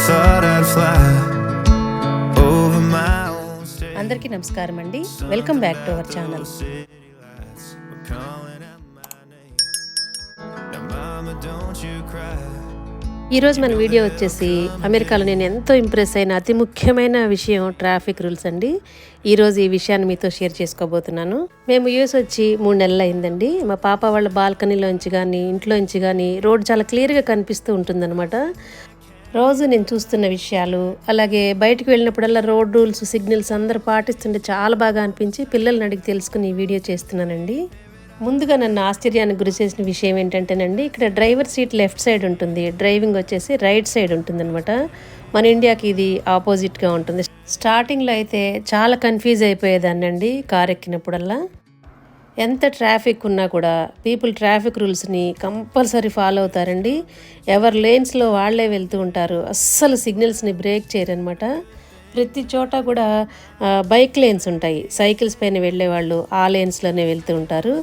thought I'd fly over my own state. అందరికీ నమస్కారం అండి. Welcome back to our channel. We're calling out my name. Now, mama, don't you cry. ఈరోజు మన video వచ్చేసి అమెరికాలో నేను ఎంతో ఇంప్రెస్ అయిన అతి ముఖ్యమైన విషయం ట్రాఫిక్ రూల్స్ అండి. ఈరోజు ఈ విషయాన్ని మీతో షేర్ చేసుకోబోతున్నాను. మేము యూఎస్ వచ్చి 3 నెలలు అయిందండి. మా పాప వాళ్ళ బాల్కనీలోంచి కానీ ఇంట్లోంచి కానీ రోడ్ చాలా క్లియర్గా కనిపిస్తూ ఉంటుందన్నమాట. రోజు నేను చూస్తున్న విషయాలు, అలాగే బయటకు వెళ్ళినప్పుడల్లా రోడ్ రూల్స్, సిగ్నల్స్ అందరూ పాటిస్తుంటే చాలా బాగా అనిపించి పిల్లల్ని అడిగి తెలుసుకుని ఈ వీడియో చేస్తున్నానండి. ముందుగా నన్ను ఆశ్చర్యానికి గురి చేసిన విషయం ఏంటంటేనండి, ఇక్కడ డ్రైవర్ సీట్ లెఫ్ట్ సైడ్ ఉంటుంది, డ్రైవింగ్ వచ్చేసి రైట్ సైడ్ ఉంటుందన్నమాట. మన ఇండియాకి ఇది ఆపోజిట్గా ఉంటుంది. స్టార్టింగ్లో అయితే చాలా కన్ఫ్యూజ్ అయిపోయేదాన్ని అండి కార్ ఎక్కినప్పుడల్లా. ఎంత ట్రాఫిక్ ఉన్నా కూడా పీపుల్ ట్రాఫిక్ రూల్స్ని కంపల్సరీ ఫాలో అవుతారండి. ఎవరి లేన్స్లో వాళ్ళే వెళ్తూ ఉంటారు, అస్సలు సిగ్నల్స్ని బ్రేక్ చేయరనమాట. ప్రతి చోట కూడా బైక్ లేన్స్ ఉంటాయి, సైకిల్స్ పైన వెళ్ళే వాళ్ళు ఆ లేన్స్లోనే వెళ్తూ ఉంటారు.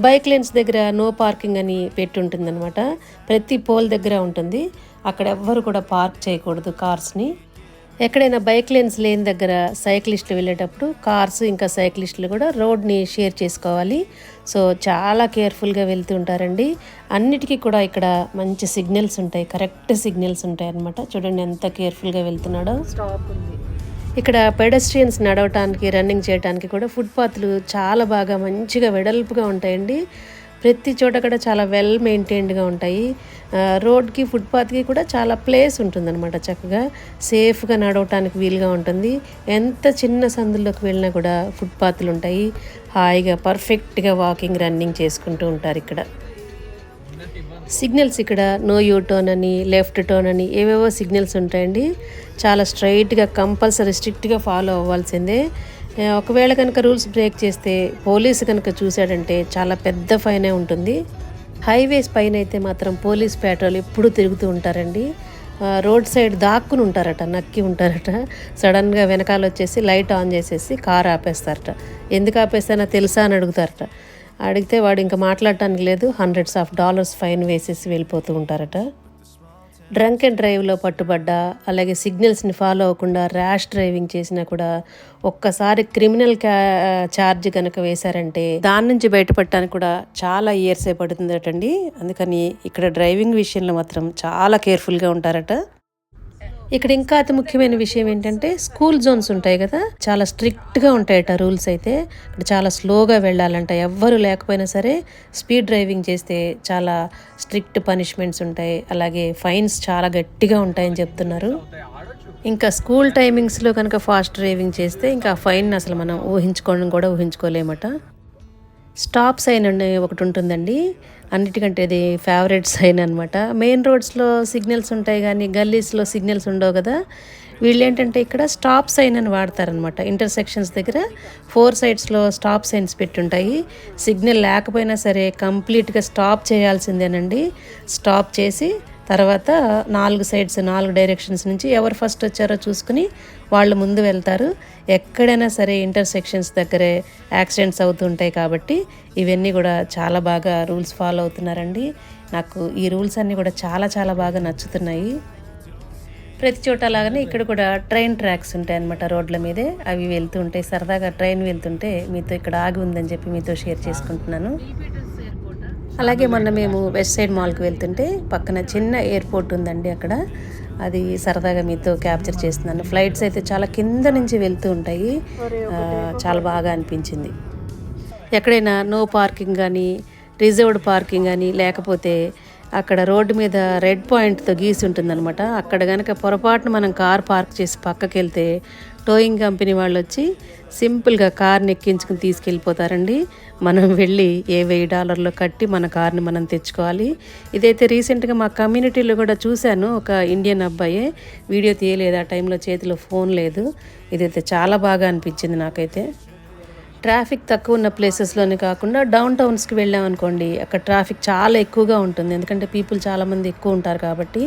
బైక్ లేన్స్ దగ్గర నో పార్కింగ్ అని పెట్టి ఉంటుందన్నమాట. ప్రతి పోల్ దగ్గర ఉంటుంది. అక్కడ ఎవ్వరు కూడా పార్క్ చేయకూడదు కార్స్ని. ఎక్కడైనా బైక్ లేన్స్ లేని దగ్గర సైక్లిస్టులు వెళ్ళేటప్పుడు కార్స్ ఇంకా సైక్లిస్టులు కూడా రోడ్ని షేర్ చేసుకోవాలి. సో చాలా కేర్ఫుల్గా వెళ్తూ ఉంటారండి. అన్నిటికీ కూడా ఇక్కడ మంచి సిగ్నల్స్ ఉంటాయి, కరెక్ట్ సిగ్నల్స్ ఉంటాయి అన్నమాట. చూడండి ఎంత కేర్ఫుల్గా వెళ్తున్నాడో. స్టాప్ ఉంది ఇక్కడ. పెడస్ట్రియన్స్ నడవటానికి, రన్నింగ్ చేయడానికి కూడా ఫుట్పాత్లు చాలా బాగా మంచిగా వెడల్పుగా ఉంటాయండి. ప్రతి చోట కూడా చాలా వెల్ మెయింటైన్డ్గా ఉంటాయి. రోడ్కి, ఫుట్పాత్కి కూడా చాలా ప్లేస్ ఉంటుందన్నమాట. చక్కగా సేఫ్గా నడవటానికి వీలుగా ఉంటుంది. ఎంత చిన్న సందుల్లోకి వెళ్ళినా కూడా ఫుట్పాత్లు ఉంటాయి. హాయిగా పర్ఫెక్ట్గా వాకింగ్, రన్నింగ్ చేసుకుంటూ ఉంటారు ఇక్కడ. సిగ్నల్స్ ఇక్కడ నో యూ టర్న్ అని, లెఫ్ట్ టర్న్ అని ఏవేవో సిగ్నల్స్ ఉంటాయండి. చాలా స్ట్రైట్గా కంపల్సరీ స్ట్రిక్ట్గా ఫాలో అవ్వాల్సిందే. ఒకవేళ కనుక రూల్స్ బ్రేక్ చేస్తే పోలీసు కనుక చూశాడంటే చాలా పెద్ద ఫైనే ఉంటుంది. హైవేస్ పైన అయితే మాత్రం పోలీస్ పెట్రోల్ ఎప్పుడూ తిరుగుతూ ఉంటారండి. రోడ్ సైడ్ దాక్కుని ఉంటారట, నక్కి ఉంటారట. సడన్గా వెనకాల వచ్చేసి లైట్ ఆన్ చేసేసి కార్ ఆపేస్తారట. ఎందుకు ఆపేస్తానో తెలుసా అని అడుగుతారట. అడిగితే వాడు ఇంకా మాట్లాడటానికి లేదు, $100s ఫైన్ వేసేసి వెళ్ళిపోతూ ఉంటారట. డ్రంక్ అండ్ డ్రైవ్లో పట్టుబడ్డా, అలాగే సిగ్నల్స్ని ఫాలో అవ్వకుండా ర్యాష్ డ్రైవింగ్ చేసినా కూడా ఒక్కసారి క్రిమినల్ ఛార్జ్ కనుక వేశారంటే దాని నుంచి బయటపడటానికి కూడా చాలా ఇయర్సే పడుతుందటండి. అందుకని ఇక్కడ డ్రైవింగ్ విషయంలో మాత్రం చాలా కేర్ఫుల్గా ఉంటారట. ఇక్కడ ఇంకా అతి ముఖ్యమైన విషయం ఏంటంటే స్కూల్ జోన్స్ ఉంటాయి కదా, చాలా స్ట్రిక్ట్గా ఉంటాయట రూల్స్ అయితే. ఇక్కడ చాలా స్లోగా వెళ్ళాలంట. ఎవ్వరు లేకపోయినా సరే స్పీడ్ డ్రైవింగ్ చేస్తే చాలా స్ట్రిక్ట్ పనిష్మెంట్స్ ఉంటాయి, అలాగే ఫైన్స్ చాలా గట్టిగా ఉంటాయని చెప్తున్నారు. ఇంకా స్కూల్ టైమింగ్స్లో కనుక ఫాస్ట్ డ్రైవింగ్ చేస్తే ఇంకా ఫైన్ అసలు మనం ఊహించుకోలేమట. స్టాప్ సైన్ అనే ఒకటి ఉంటుందండి. అన్నిటికంటే ఇది ఫేవరెట్ సైన్ అనమాట. మెయిన్ రోడ్స్లో సిగ్నల్స్ ఉంటాయి కానీ గల్లీస్లో సిగ్నల్స్ ఉండవు కదా. వీళ్ళు ఏంటంటే ఇక్కడ స్టాప్ సైన్ అని వాడతారనమాట. ఇంటర్సెక్షన్స్ దగ్గర 4 సైడ్స్లో స్టాప్ సైన్స్ పెట్టుంటాయి. సిగ్నల్ లేకపోయినా సరే కంప్లీట్గా స్టాప్ చేయాల్సిందేనండి. స్టాప్ చేసి తర్వాత 4 సైడ్స్, 4 డైరెక్షన్స్ నుంచి ఎవరు ఫస్ట్ వచ్చారో చూసుకుని వాళ్ళు ముందు వెళ్తారు. ఎక్కడైనా సరే ఇంటర్సెక్షన్స్ దగ్గరే యాక్సిడెంట్స్ అవుతుంటాయి కాబట్టి ఇవన్నీ కూడా చాలా బాగా రూల్స్ ఫాలో అవుతున్నారండి. నాకు ఈ రూల్స్ అన్నీ కూడా చాలా చాలా బాగా నచ్చుతున్నాయి. ప్రతి చోట అలాగనే ఇక్కడ కూడా ట్రైన్ ట్రాక్స్ ఉంటాయి అన్నమాట రోడ్ల మీదే. అవి వెళ్తూ ఉంటాయి. సరదాగా ట్రైన్ వెళ్తుంటే మీతో ఇక్కడ ఆగి ఉందని చెప్పి మీతో షేర్ చేసుకుంటున్నాను. అలాగే మొన్న మేము వెస్ట్ సైడ్ మాల్కి వెళ్తుంటే పక్కన చిన్న ఎయిర్పోర్ట్ ఉందండి. అక్కడ అది సరదాగా మీతో క్యాప్చర్ చేస్తున్నాను. ఫ్లైట్స్ అయితే చాలా కింద నుంచి వెళ్తూ ఉంటాయి. చాలా బాగా అనిపించింది. ఎక్కడైనా నో పార్కింగ్ కానీ, రిజర్వ్డ్ పార్కింగ్ కానీ, లేకపోతే అక్కడ రోడ్డు మీద రెడ్ పాయింట్తో గీసి ఉంటుందన్నమాట. అక్కడ కనుక పొరపాటున మనం కార్ పార్క్ చేసి పక్కకి వెళ్తే టోయింగ్ కంపెనీ వాళ్ళు వచ్చి సింపుల్గా కార్ని ఎక్కించుకుని తీసుకెళ్ళిపోతారండి. మనం వెళ్ళి ఏ $1000 కట్టి మన కార్ని మనం తెచ్చుకోవాలి. ఇదైతే రీసెంట్గా మా కమ్యూనిటీలో కూడా చూశాను. ఒక ఇండియన్ అబ్బాయి వీడియో తీయలేదు, ఆ టైంలో చేతిలో ఫోన్ లేదు. ఇదైతే చాలా బాగా అనిపించింది నాకైతే. ట్రాఫిక్ తక్కువ ఉన్న ప్లేసెస్లోనే కాకుండా డౌన్ టౌన్స్కి వెళ్ళామనుకోండి, అక్కడ ట్రాఫిక్ చాలా ఎక్కువగా ఉంటుంది. ఎందుకంటే పీపుల్ చాలామంది ఎక్కువ ఉంటారు కాబట్టి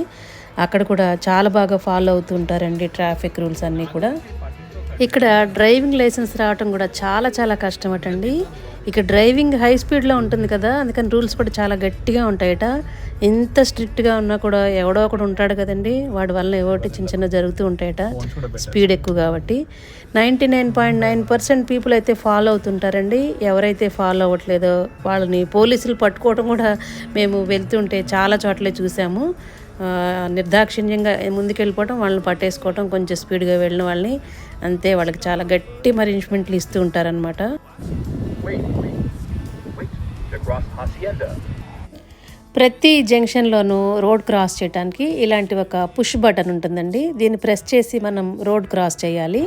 అక్కడ కూడా చాలా బాగా ఫాలో అవుతూ ఉంటారండి ట్రాఫిక్ రూల్స్ అన్నీ కూడా. ఇక్కడ డ్రైవింగ్ లైసెన్స్ రావటం కూడా చాలా చాలా కష్టమటండి. ఇక డ్రైవింగ్ హై స్పీడ్లో ఉంటుంది కదా, అందుకని రూల్స్ కూడా చాలా గట్టిగా ఉంటాయట. ఎంత స్ట్రిక్ట్గా ఉన్నా కూడా ఎవడో ఒకడు ఉంటాడు కదండి, వాడి వల్ల ఏవోటి చిన్న చిన్న జరుగుతూ ఉంటాయట, స్పీడ్ ఎక్కువ కాబట్టి. 99.9% పీపుల్ అయితే ఫాలో అవుతుంటారండి. ఎవరైతే ఫాలో అవ్వట్లేదో వాళ్ళని పోలీసులు పట్టుకోవడం కూడా మేము వెళ్తుంటే చాలా చోట్లే చూసాము. నిర్దాక్షిణ్యంగా ముందుకెళ్ళిపోవటం, వాళ్ళని పట్టేసుకోవటం, కొంచెం స్పీడ్గా వెళ్ళిన వాళ్ళని అంతే, వాళ్ళకి చాలా గట్టి పనిష్మెంట్లు ఇస్తూ ఉంటారనమాట. ప్రతి జంక్షన్లోనూ రోడ్ క్రాస్ చేయడానికి ఇలాంటి ఒక పుష్ బటన్ ఉంటుందండి. దీన్ని ప్రెస్ చేసి మనం రోడ్ క్రాస్ చేయాలి.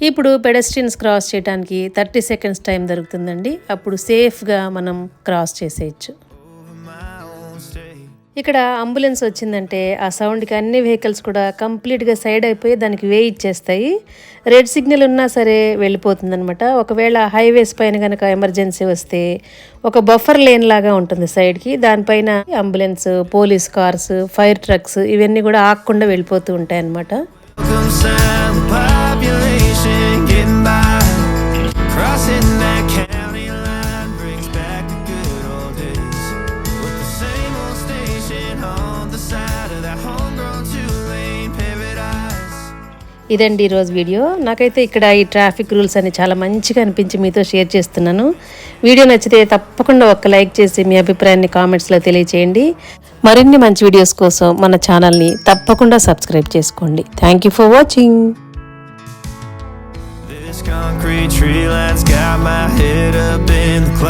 ఇప్పుడు పెడెస్ట్రియన్స్ క్రాస్ చేయడానికి 30 సెకండ్స్ టైం దొరుకుతుందండి. అప్పుడు సేఫ్గా మనం క్రాస్ చేసేయచ్చు. ఇక్కడ అంబులెన్స్ వచ్చిందంటే ఆ సౌండ్కి అన్ని వెహికల్స్ కూడా కంప్లీట్గా సైడ్ అయిపోయి దానికి వే ఇచ్చేస్తాయి. రెడ్ సిగ్నల్ ఉన్నా సరే వెళ్ళిపోతుంది అనమాట. ఒకవేళ హైవేస్ పైన కనుక ఎమర్జెన్సీ వస్తే ఒక బఫర్ లేన్ లాగా ఉంటుంది సైడ్కి, దానిపైన ambulance, police cars, fire trucks ఇవన్నీ కూడా ఆగకుండా వెళ్ళిపోతూ ఉంటాయి అన్నమాట. ఇదండి ఈరోజు వీడియో. నాకైతే ఇక్కడ ఈ ట్రాఫిక్ రూల్స్ అన్ని చాలా మంచిగా అనిపించి మీతో షేర్ చేస్తున్నాను. వీడియో నచ్చితే తప్పకుండా ఒక లైక్ చేసి మీ అభిప్రాయాన్ని కామెంట్స్లో తెలియచేయండి. మరిన్ని మంచి వీడియోస్ కోసం మన ఛానల్ని తప్పకుండా సబ్స్క్రైబ్ చేసుకోండి. Thank you for watching. This concrete tree line's got my head up in the clouds.